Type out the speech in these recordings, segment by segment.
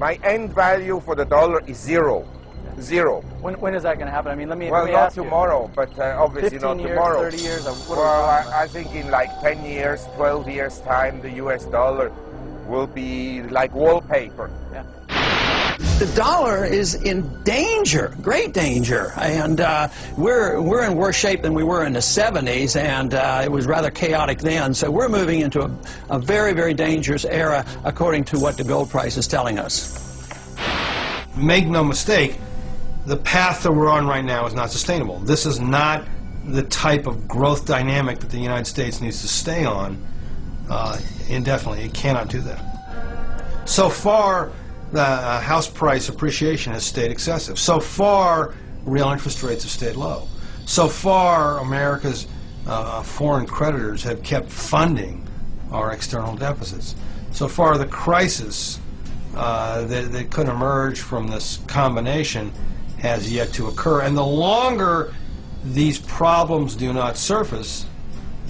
My end value for the dollar is zero. Zero. When is that going to happen? I mean, let me not ask tomorrow, but obviously 15 not years, tomorrow. 30 years? Well, I think in like 10 years, 12 years' time, the US dollar will be like wallpaper. Yeah. The dollar is in danger, great danger, and we're in worse shape than we were in the 70s, and it was rather chaotic then. So we're moving into a very, very dangerous era, according to what the gold price is telling us. Make no mistake, the path that we're on right now is not sustainable. This is not the type of growth dynamic that the United States needs to stay on indefinitely. It cannot do that. So far, the house price appreciation has stayed excessive. So far, real interest rates have stayed low. So far, America's foreign creditors have kept funding our external deficits. So far, the crisis that could emerge from this combination has yet to occur. And the longer these problems do not surface,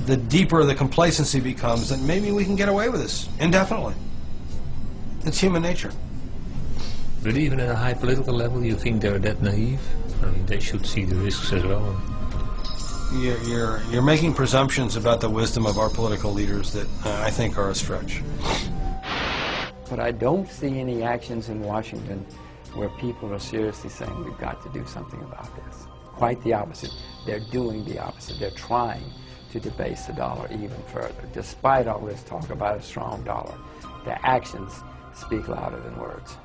the deeper the complacency becomes that maybe we can get away with this indefinitely. It's human nature. But even at a high political level, you think they're that naive? I mean, they should see the risks as well. You're making presumptions about the wisdom of our political leaders that I think are a stretch. But I don't see any actions in Washington where people are seriously saying we've got to do something about this. Quite the opposite. They're doing the opposite. They're trying to debase the dollar even further. Despite all this talk about a strong dollar, their actions speak louder than words.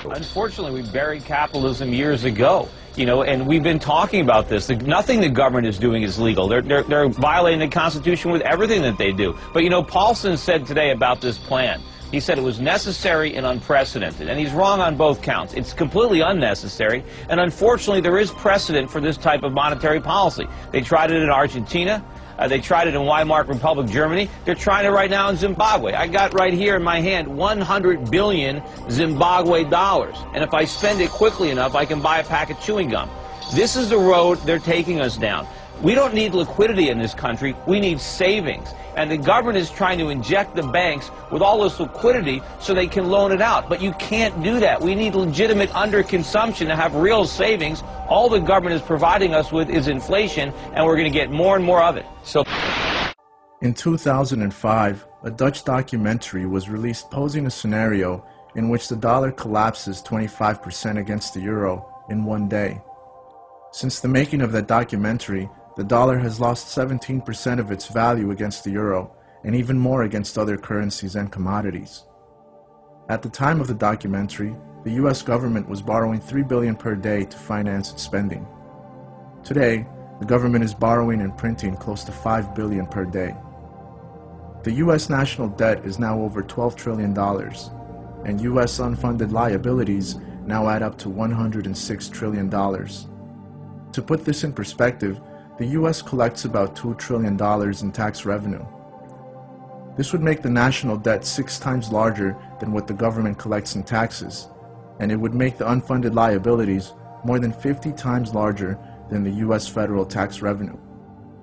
Unfortunately, we buried capitalism years ago, and we've been talking about this. Nothing the government is doing is legal. They're violating the Constitution with everything that they do. But, Paulson said today about this plan, he said it was necessary and unprecedented, and he's wrong on both counts. It's completely unnecessary, and unfortunately, there is precedent for this type of monetary policy. They tried it in Argentina. They tried it in Weimar Republic, Germany. They're trying it right now in Zimbabwe. I got right here in my hand 100 billion Zimbabwe dollars. And if I spend it quickly enough, I can buy a pack of chewing gum. This is the road they're taking us down. We don't need liquidity in this country. We need savings. And the government is trying to inject the banks with all this liquidity so they can loan it out. But you can't do that. We need legitimate underconsumption to have real savings. All the government is providing us with is inflation, and we're going to get more and more of it. So, in 2005, a Dutch documentary was released posing a scenario in which the dollar collapses 25% against the euro in one day. Since the making of that documentary, the dollar has lost 17% of its value against the euro, and even more against other currencies and commodities. At the time of the documentary, the US government was borrowing $3 billion per day to finance its spending. Today, the government is borrowing and printing close to $5 billion per day. The US national debt is now over $12 trillion, and US unfunded liabilities now add up to $106 trillion. To put this in perspective, the US collects about $2 trillion in tax revenue. This would make the national debt 6 times larger than what the government collects in taxes, and it would make the unfunded liabilities more than 50 times larger than the US federal tax revenue.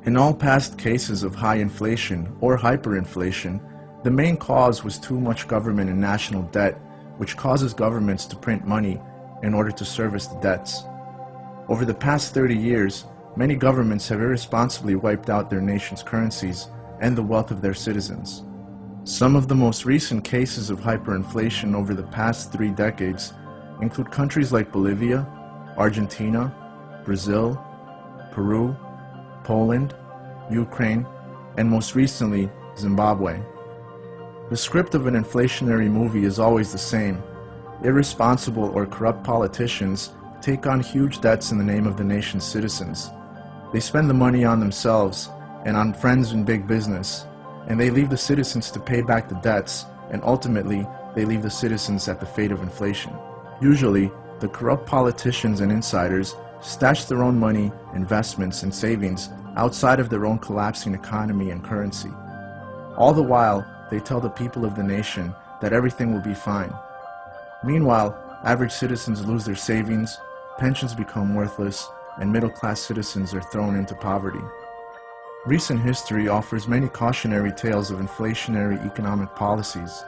In all past cases of high inflation or hyperinflation, the main cause was too much government and national debt, which causes governments to print money in order to service the debts. Over the past 30 years, many governments have irresponsibly wiped out their nation's currencies and the wealth of their citizens. Some of the most recent cases of hyperinflation over the past 3 decades include countries like Bolivia, Argentina, Brazil, Peru, Poland, Ukraine, and most recently, Zimbabwe. The script of an inflationary movie is always the same. Irresponsible or corrupt politicians take on huge debts in the name of the nation's citizens. They spend the money on themselves and on friends in big business, and they leave the citizens to pay back the debts, and ultimately, they leave the citizens at the fate of inflation. Usually, the corrupt politicians and insiders stash their own money, investments, and savings outside of their own collapsing economy and currency. All the while, they tell the people of the nation that everything will be fine. Meanwhile, average citizens lose their savings, pensions become worthless, and middle-class citizens are thrown into poverty. Recent history offers many cautionary tales of inflationary economic policies.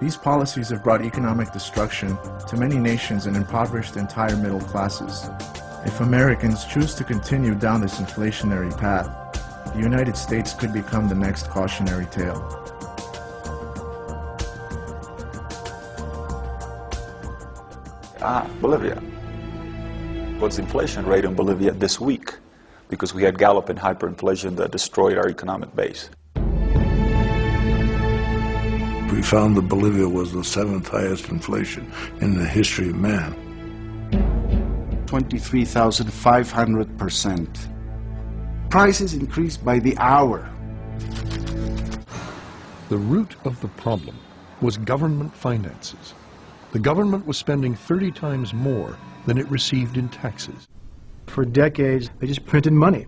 These policies have brought economic destruction to many nations and impoverished entire middle classes. If Americans choose to continue down this inflationary path, the United States could become the next cautionary tale. Bolivia. What's the inflation rate in Bolivia this week? Because we had galloping hyperinflation that destroyed our economic base. We found that Bolivia was the 7th highest inflation in the history of man. 23,500%. Prices increased by the hour. The root of the problem was government finances. The government was spending 30 times more than it received in taxes. For decades, they just printed money.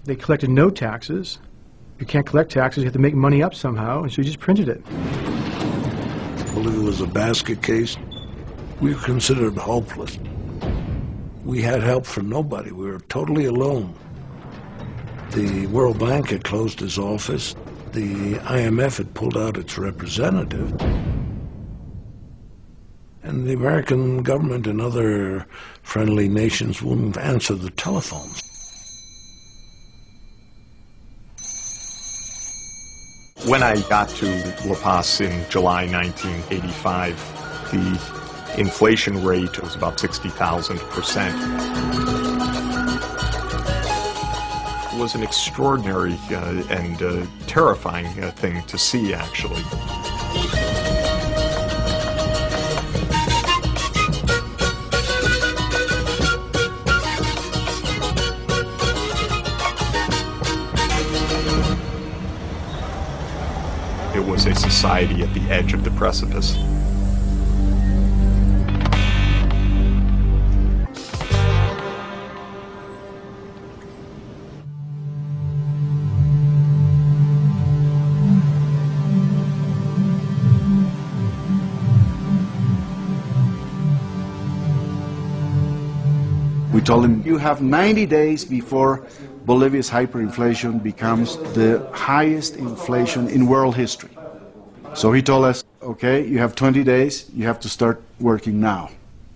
They collected no taxes. If you can't collect taxes, you have to make money up somehow, and so you just printed it. Bolivia was a basket case. We were considered hopeless. We had help from nobody. We were totally alone. The World Bank had closed its office. The IMF had pulled out its representative. And the American government and other friendly nations wouldn't answer the telephones. When I got to La Paz in July 1985, the inflation rate was about 60,000%. It was an extraordinary and terrifying thing to see, actually. It was a society at the edge of the precipice. We told him, you have 90 days before Bolivia's hyperinflation becomes the highest inflation in world history. So he told us, okay, you have 20 days, you have to start working now.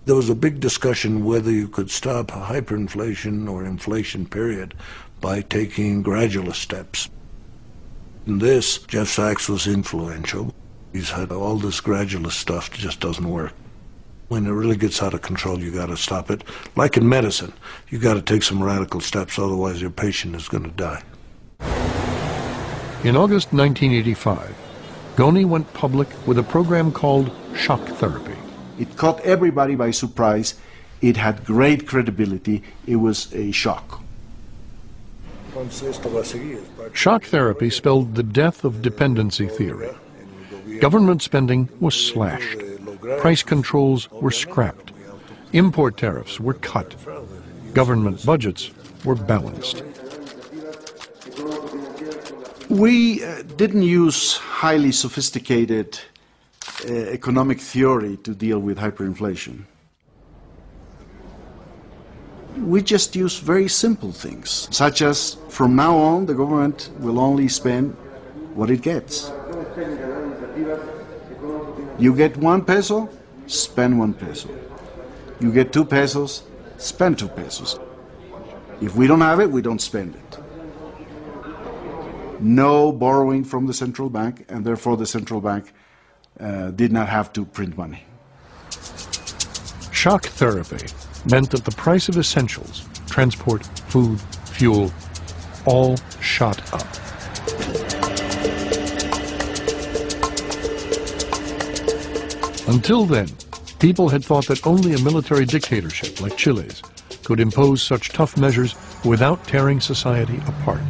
There was a big discussion whether you could stop hyperinflation or inflation period by taking gradual steps. In this, Jeff Sachs was influential. He's had all this gradual stuff that just doesn't work. When it really gets out of control, you got to stop it. Like in medicine, you got to take some radical steps, otherwise your patient is going to die. In August 1985, Goni went public with a program called shock therapy. It caught everybody by surprise. It had great credibility. It was a shock. Shock therapy spelled the death of dependency theory. Government spending was slashed. Price controls were scrapped. Import tariffs were cut. Government budgets were balanced. We didn't use highly sophisticated economic theory to deal with hyperinflation. We just use very simple things, such as from now on the government will only spend what it gets. You get 1 peso, spend 1 peso. You get 2 pesos, spend 2 pesos. If we don't have it, we don't spend it. No borrowing from the central bank, and therefore the central bank did not have to print money. Shock therapy meant that the price of essentials, transport, food, fuel, all shot up. Until then, people had thought that only a military dictatorship like Chile's could impose such tough measures without tearing society apart.